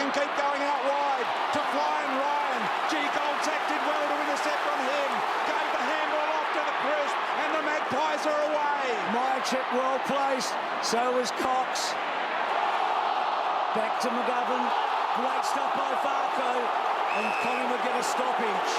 can keep going out wide to Flying Ryan. Gee, Goldsack did well to intercept on him. Gave the handball off to the Crisp, and the Magpies are away. Myercheck well placed, so was Cox. Back to McGovern. Great stuff by Varco, and Collingwood get a stoppage.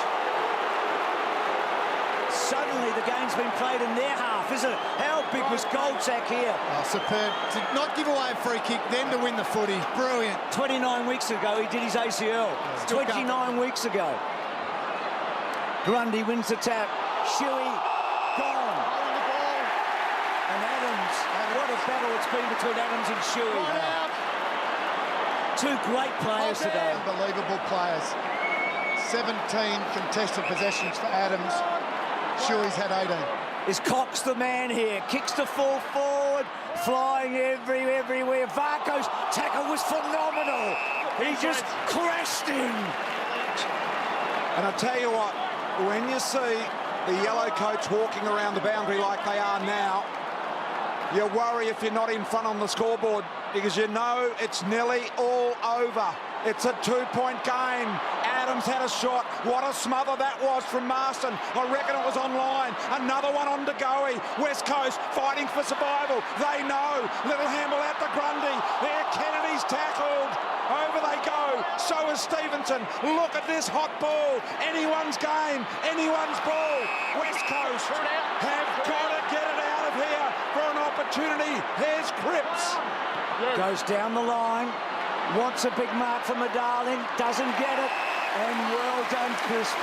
Suddenly the game's been played in their half, isn't it? How big was Goldsack here? Oh, superb. To not give away a free kick, then to win the footy. Brilliant. 29 weeks ago, he did his ACL. 29 weeks ago. Grundy wins the tap. Shuey, gone. And Adams, what a battle it's been between Adams and Shuey. Two great players today. Unbelievable players. 17 contested possessions for Adams. Shuey's had 18. Is Cox the man here? Kicks the full forward, flying everywhere. Varco's tackle was phenomenal. He just crashed him. And I tell you what, when you see the yellow coats walking around the boundary like they are now, you worry if you're not in front on the scoreboard, because you know it's nearly all over. It's a two-point game. Adams had a shot. What a smother that was from Marston. I reckon it was online. Another one on to Goey. West Coast fighting for survival. They know. Little handball out to Grundy. There, Kennedy's tackled. Over they go. So is Stevenson. Look at this hot ball. Anyone's game. Anyone's ball. West Coast have got to get it out of here for an opportunity. Here's Cripps. Goes down the line. Wants a big mark from a Darling. Doesn't get it. And well done, Crisp.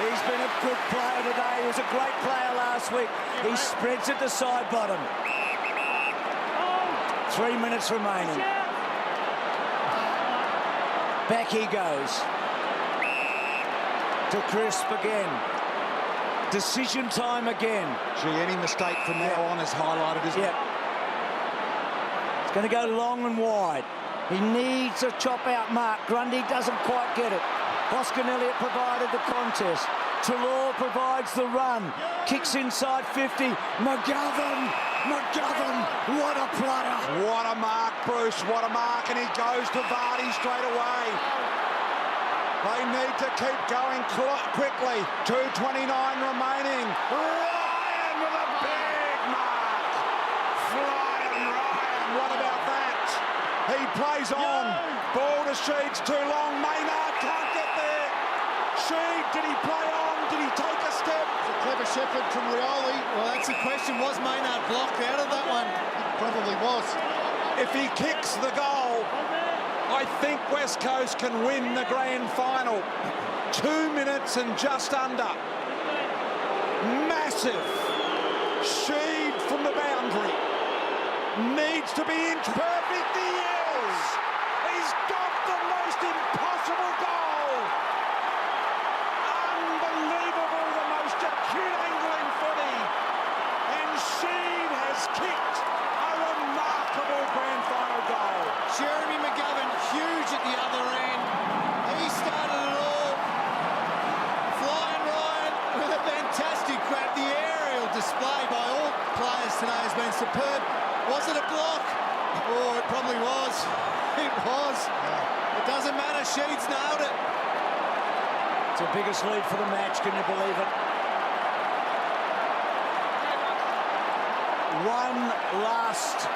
He's been a good player today. He was a great player last week. He spreads it to side bottom. 3 minutes remaining. Back he goes. To Crisp again. Decision time again. Gee, any mistake from now on is highlighted, isn't it? It's going to go long and wide. He needs a chop-out mark. Grundy doesn't quite get it. Hoskin Elliott provided the contest. Treloar provides the run. Kicks inside 50. McGovern, what a player. What a mark, Bruce, what a mark. And he goes to Vardy straight away. They need to keep going quickly. 2:29 remaining. Ryan with a big mark. Flying Ryan, what about that? He plays on. Ball to Sheeds, too long. Maynard can't get there. Sheed, did he play on? Did he take a step? It's a clever shepherd from Rioli. Well, that's the question. Was Maynard blocked out of that one? It probably was. If he kicks the goal, I think West Coast can win the grand final. 2 minutes and just under. Massive. Sheed from the boundary. Needs to be inch perfect. He is. He's got the most impossible goal. Unbelievable, the most acute angle in footy. And Sheed has kicked a remarkable grand final goal. Jeremy McGovern, huge at the other end. He started it all. Flying Ryan with a fantastic grab. The aerial display by all players today has been superb. Was it a block? Oh, it probably was. It was. It doesn't matter. Sheeds nailed it. It's the biggest lead for the match, can you believe it? One last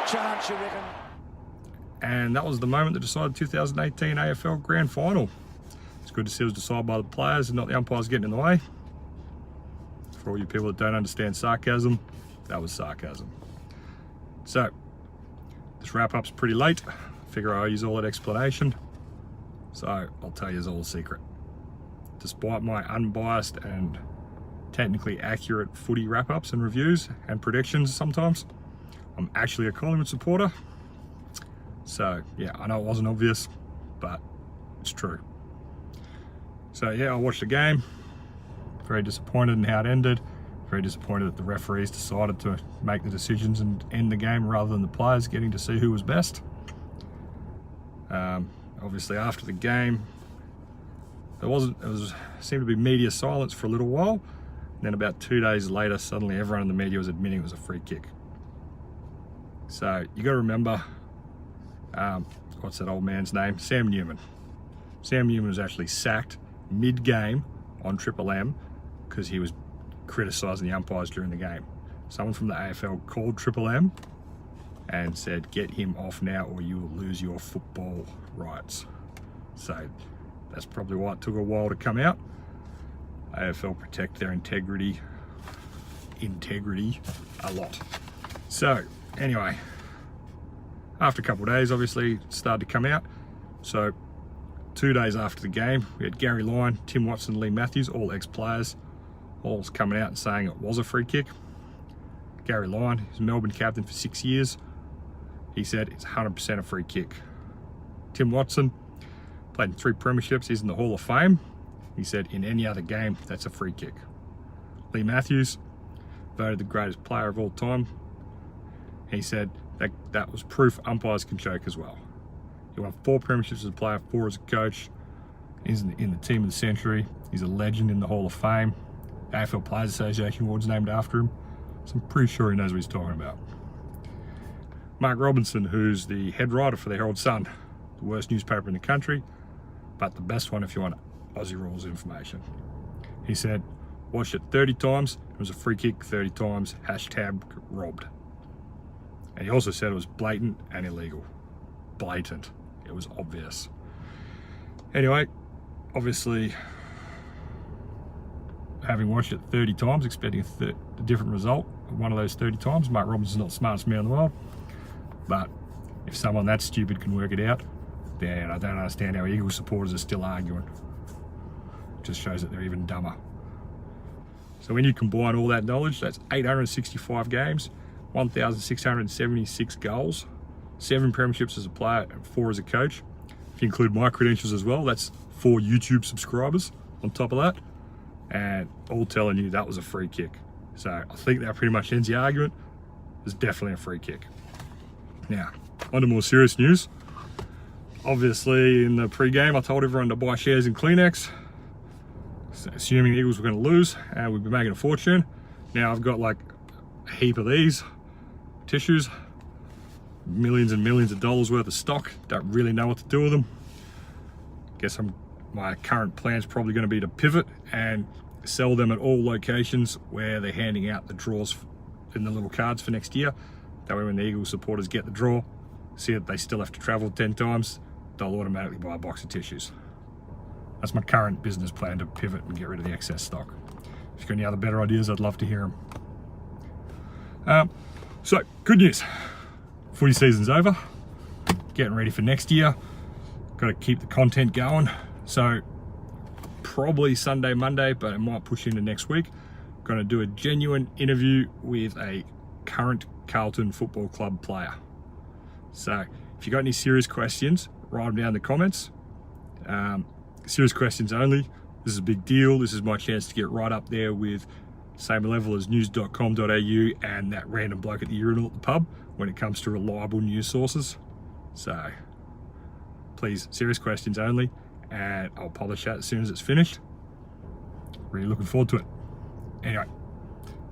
chance, you reckon? And that was the moment that decided 2018 AFL Grand Final. It's good to see it was decided by the players and not the umpires getting in the way. For all you people that don't understand sarcasm, that was sarcasm. So, this wrap-up's pretty late. Figure I use all that explanation. So, I'll tell you all a secret. Despite my unbiased and technically accurate footy wrap-ups and reviews and predictions sometimes, I'm actually a Collingwood supporter. So, yeah, I know it wasn't obvious, but it's true. So, yeah, I watched the game. Very disappointed in how it ended. Very disappointed that the referees decided to make the decisions and end the game rather than the players getting to see who was best. Obviously, after the game, seemed to be media silence for a little while. And then about 2 days later, suddenly everyone in the media was admitting it was a free kick. So you got to remember, what's that old man's name? Sam Newman. Sam Newman was actually sacked mid-game on Triple M because he was criticising the umpires during the game. Someone from the AFL called Triple M and said, get him off now or you will lose your football rights. So that's probably why it took a while to come out. AFL protect their integrity a lot. So anyway, after a couple of days, obviously, it started to come out. So 2 days after the game, we had Gary Lyon, Tim Watson, Lee Matthews, all ex-players, all coming out and saying it was a free kick. Gary Lyon, he's Melbourne captain for 6 years. He said it's 100% a free kick. Tim Watson played in 3 premierships, he's in the Hall of Fame. He said in any other game, that's a free kick. Lee Matthews, voted the greatest player of all time. He said that was proof umpires can choke as well. He won 4 premierships as a player, 4 as a coach. He's in the team of the century. He's a legend in the Hall of Fame. The AFL Players Association Award's named after him. So I'm pretty sure he knows what he's talking about. Mark Robinson, who's the head writer for the Herald Sun, the worst newspaper in the country, but the best one if you want Aussie rules information. He said, watched it 30 times, it was a free kick 30 times, #robbed. And he also said it was blatant and illegal. Blatant. It was obvious. Anyway, obviously, having watched it 30 times, expecting a different result, one of those 30 times, Mark Robinson's not the smartest man in the world, but if someone that stupid can work it out, then I don't understand how Eagles supporters are still arguing. It just shows that they're even dumber. So when you combine all that knowledge, that's 865 games, 1,676 goals, 7 premierships as a player and 4 as a coach. If you include my credentials as well, that's 4 YouTube subscribers on top of that, and all telling you that was a free kick. So I think that pretty much ends the argument. It's definitely a free kick. Now, on to more serious news. Obviously, in the pre-game, I told everyone to buy shares in Kleenex, assuming the Eagles were going to lose, and we'd be making a fortune. Now I've got like a heap of these tissues, millions and millions of dollars worth of stock. Don't really know what to do with them. Guess my current plan is probably going to be to pivot and sell them at all locations where they're handing out the draws in the little cards for next year. That way when the Eagles supporters get the draw, see that they still have to travel 10 times, they'll automatically buy a box of tissues. That's my current business plan, to pivot and get rid of the excess stock. If you've got any other better ideas, I'd love to hear them. So, good news. Footy season's over. Getting ready for next year. Got to keep the content going. So, probably Sunday, Monday, but it might push into next week. Going to do a genuine interview with a current Carlton Football Club player. So, if you've got any serious questions, write them down in the comments. Serious questions only. This is a big deal. This is my chance to get right up there with same level as news.com.au and that random bloke at the urinal at the pub when it comes to reliable news sources. So please, serious questions only, and I'll publish that as soon as it's finished. Really looking forward to it. Anyway,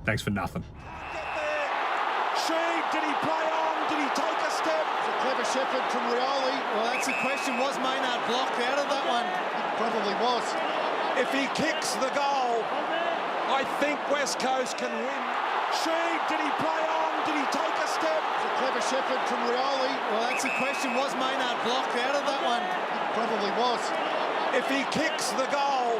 thanks for nothing. Sheed, did he play on? Did he take a step? It's a clever shepherd from Rioli. Well, that's the question. Was Maynard blocked out of that one? It probably was. If he kicks the goal, I think West Coast can win. Sheed, did he play on? Did he take a step? It's a clever shepherd from Rioli. Well, that's the question. Was Maynard blocked out of that one? It probably was. If he kicks the goal,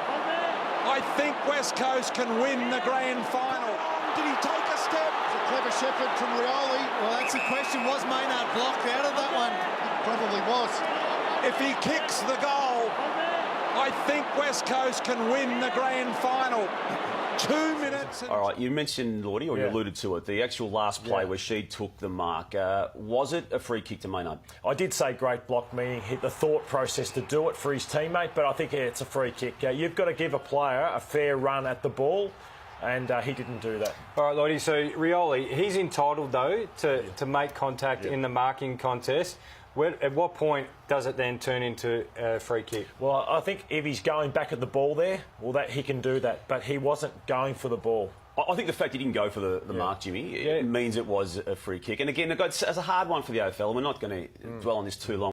I think West Coast can win the grand final. Did he take a step? It's a clever shepherd from Rioli. Well, that's the question. Was Maynard blocked out of that one? It probably was. If he kicks the goal, I think West Coast can win the grand final. 2 minutes. All right, you mentioned, Lordy, or you alluded to it, the actual last play where she took the mark. Was it a free kick to Maynard? I did say great block, meaning hit the thought process to do it for his teammate, but I think it's a free kick. You've got to give a player a fair run at the ball, and he didn't do that. All right, Lordy, so Rioli, he's entitled, though, to make contact in the marking contest. At what point does it then turn into a free kick? Well, I think if he's going back at the ball there, well, that he can do that, but he wasn't going for the ball. I think the fact he didn't go for the mark, Jimmy, it means it was a free kick. And again, it's a hard one for the AFL. We're not going to dwell on this too long.